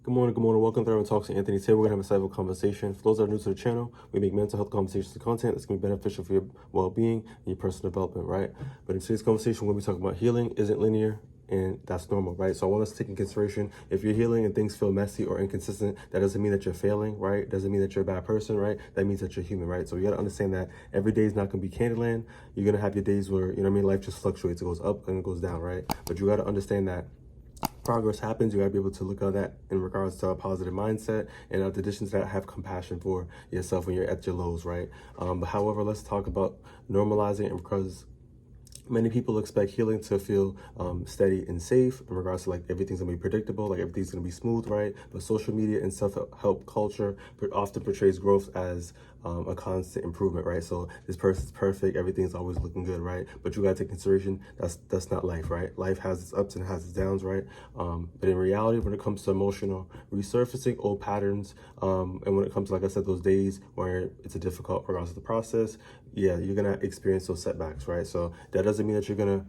Good morning, good morning. Welcome to Therapy Talks with Anthony. Today we're going to have a insightful conversation. For those that are new to the channel, we make mental health conversations and content that's going to be beneficial for your well-being and your personal development, right? But in today's conversation, we're going to be talking about healing isn't linear, and that's normal, right? So I want us to take in consideration, if you're healing and things feel messy or inconsistent, that doesn't mean that you're failing, right? Doesn't mean that you're a bad person, right? That means that you're human, right? So you got to understand that every day is not going to be Candyland. You're going to have your days where, life just fluctuates. It goes up and it goes down, right? But you got to understand that progress happens. You gotta be able to look at that in regards to a positive mindset, and in addition to that, have compassion for yourself when you're at your lows, right? But however, let's talk about normalizing it, because many people expect healing to feel steady and safe in regards to like everything's gonna be predictable, like everything's gonna be smooth, right? But social media and self-help culture often portrays growth as a constant improvement, right? So this person's perfect, everything's always looking good, right? But you gotta take consideration that's not life, right? Life has its ups and has its downs, right? But in reality, when it comes to emotional resurfacing old patterns, and when it comes to, like I said, those days where it's a difficult regardless of the process, yeah, you're gonna experience those setbacks, right? So that doesn't mean that you're gonna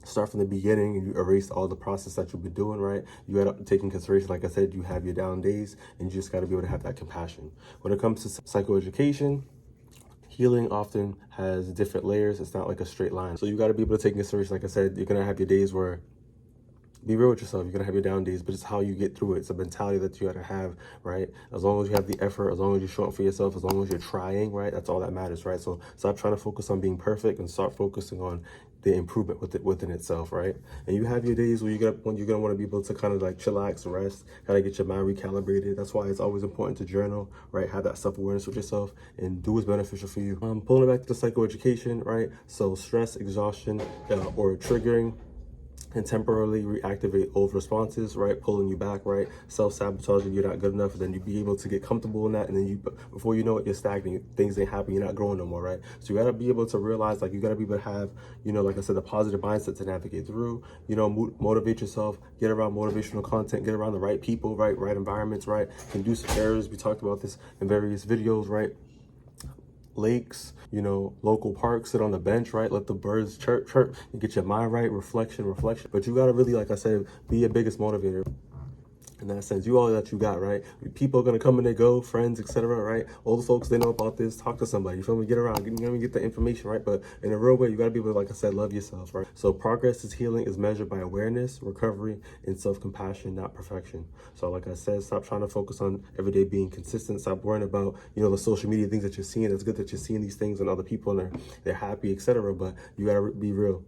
start from the beginning and you erase all the process that you've been doing, right? You got to take in consideration, like I said, you have your down days, and you just got to be able to have that compassion. When it comes to psychoeducation, healing often has different layers. It's not like a straight line. So you got to be able to take in consideration, like I said, you're going to have your days where, be real with yourself, you're gonna have your down days, but it's how you get through it. It's a mentality that you gotta have, right? As long as you have the effort, as long as you're showing up for yourself, as long as you're trying, right? That's all that matters, right? So stop trying to focus on being perfect and start focusing on the improvement within itself, right? And you have your days where you're gonna want to be able to kind of like chillax, rest, kind of get your mind recalibrated. That's why it's always important to journal, right? Have that self-awareness with yourself and do what's beneficial for you. Pulling it back to the psychoeducation, right? So stress, exhaustion, or triggering and temporarily reactivate old responses, right? Pulling you back, right? Self-sabotaging, you're not good enough, and then you be able to get comfortable in that, and then before you know it, you're stagnant. Things ain't happening, you're not growing no more, right? So you gotta be able to realize, like, you gotta be able to have, like I said, the positive mindset to navigate through, motivate yourself, get around motivational content, get around the right people, right environments, right? Conducive areas. We talked about this in various videos, right? Lakes, local parks, sit on the bench, right? Let the birds chirp, and get your mind right, reflection. But you gotta really, like I said, be your biggest motivator. In that sense, you all that you got, right? People are gonna come and they go, friends, etc., right? All the folks, they know about this. Talk to somebody. You feel me? Get around. Get the information, right? But in a real way, you gotta be able to, like I said, love yourself, right? So progress is healing is measured by awareness, recovery, and self-compassion, not perfection. So, like I said, stop trying to focus on every day being consistent. Stop worrying about the social media things that you're seeing. It's good that you're seeing these things and other people and they're happy, etc. But you gotta be real.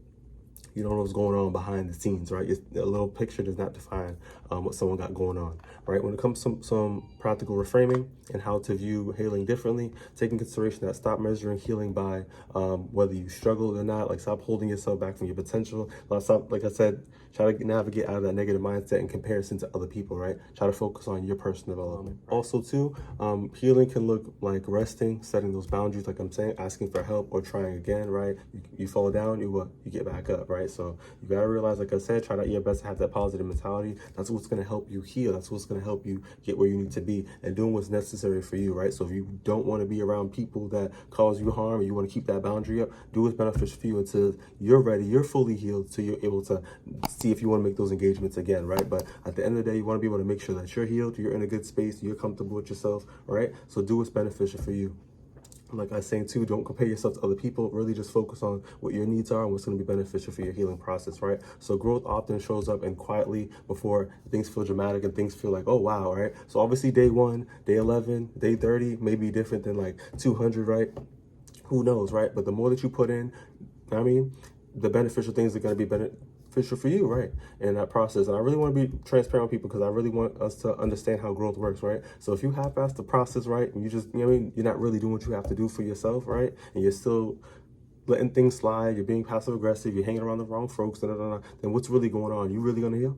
You don't know what's going on behind the scenes, right? A little picture does not define what someone got going on, right? When it comes to some practical reframing and how to view healing differently, take in consideration that stop measuring healing by whether you struggle or not. Like, stop holding yourself back from your potential. Stop, like I said, try to navigate out of that negative mindset in comparison to other people, right? Try to focus on your personal development. Also, too, healing can look like resting, setting those boundaries, like I'm saying, asking for help or trying again, right? You fall down, you get back up, right? So you gotta realize, like I said, try to your best to have that positive mentality. That's what's gonna help you heal. That's what's gonna help you get where you need to be and doing what's necessary for you, right? So if you don't want to be around people that cause you harm and you want to keep that boundary up, do what's beneficial for you until you're ready, you're fully healed, so you're able to see if you want to make those engagements again, right? But at the end of the day, you want to be able to make sure that you're healed, you're in a good space, you're comfortable with yourself, right? So do what's beneficial for you. Like I was saying too, don't compare yourself to other people. Really just focus on what your needs are and what's going to be beneficial for your healing process, right? So growth often shows up and quietly before things feel dramatic and things feel like, oh, wow, right? So obviously day 1, day 11, day 30 may be different than like 200, right? Who knows, right? But the more that you put in, the beneficial things are going to be beneficial for you, right? In that process. And I really want to be transparent with people because I really want us to understand how growth works, right? So if you half-ass the process, right, and you just, you're not really doing what you have to do for yourself, right? And you're still letting things slide, you're being passive aggressive, you're hanging around the wrong folks, then what's really going on? You really going to heal?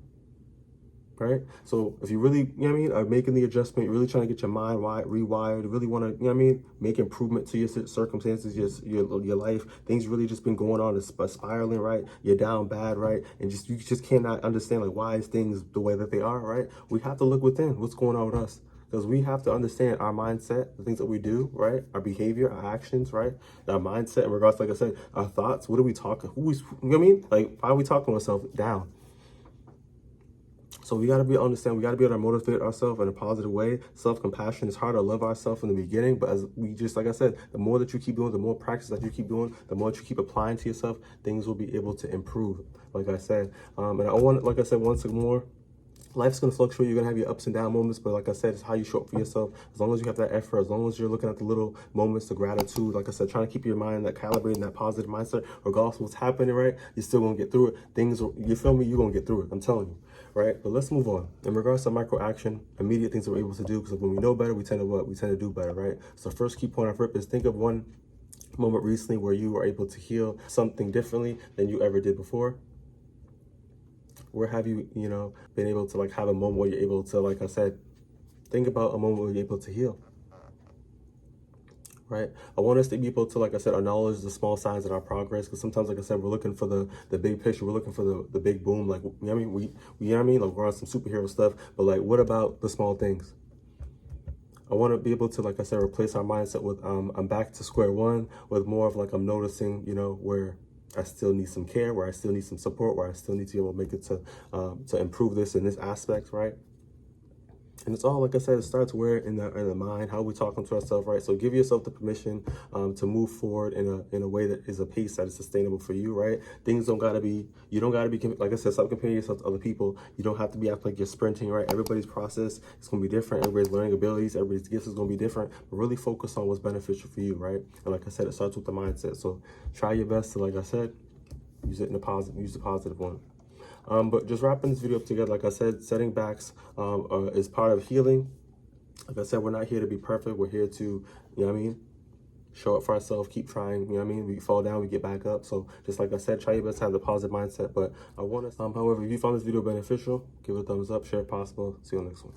Right? So if you really, are making the adjustment, you're really trying to get your mind rewired, you really want to, make improvement to your circumstances, your life, things really just been going on, it's spiraling, right? You're down bad, right? And you just cannot understand, like, why is things the way that they are, right? We have to look within, what's going on with us. Because we have to understand our mindset, the things that we do, right? Our behavior, our actions, right? Our mindset in regards, like I said, our thoughts. What are we talking? Like, why are we talking to ourselves down? So we gotta understand, we gotta be able to motivate ourselves in a positive way. Self-compassion. It's hard to love ourselves in the beginning, but as we just, like I said, the more that you keep doing, the more practice that you keep doing, the more that you keep applying to yourself, things will be able to improve. Like I said, and I want, like I said, once more, life's going to fluctuate. You're going to have your ups and down moments, but like I said, it's how you show up for yourself. As long as you have that effort, as long as you're looking at the little moments of gratitude, like I said, trying to keep your mind that calibrating that positive mindset, regardless of what's happening, right? You're still going to get through it. You feel me? You're going to get through it. I'm telling you, right? But let's move on. In regards to micro action, immediate things that we're able to do, because when we know better, we tend to what? We tend to do better, right? So first key point of rip is think of one moment recently where you were able to heal something differently than you ever did before. Where have you, been able to like have a moment where you're able to, like I said, think about a moment where you're able to heal, right? I want us to be able to, like I said, acknowledge the small signs in our progress, because sometimes, like I said, we're looking for the big picture, we're looking for the big boom, like, you know what I mean? Like we're on some superhero stuff, but like, what about the small things? I want to be able to, like I said, replace our mindset with, I'm back to square one, with more of like, I'm noticing, where I still need some care, where I still need some support, where I still need to be able to make it to improve this in this aspect, right? And it's all, like I said, it starts where in the mind, how we talking to ourselves, right? So give yourself the permission to move forward in a way that is a pace that is sustainable for you, right? Things don't gotta be, you don't gotta be, like I said, stop comparing yourself to other people. You don't have to be acting like you're sprinting, right? Everybody's process is gonna be different. Everybody's learning abilities, everybody's gifts is gonna be different. But really focus on what's beneficial for you, right? And like I said, it starts with the mindset. So try your best to, like I said, use the positive one. But just wrapping this video up together, like I said, setting backs is part of healing. Like I said, we're not here to be perfect. We're here to, you know what I mean, show up for ourselves, keep trying, you know what I mean? We fall down, we get back up. So just like I said, try your best to have the positive mindset. But I want to, however, if you found this video beneficial, give it a thumbs up, share if possible. See you on the next one.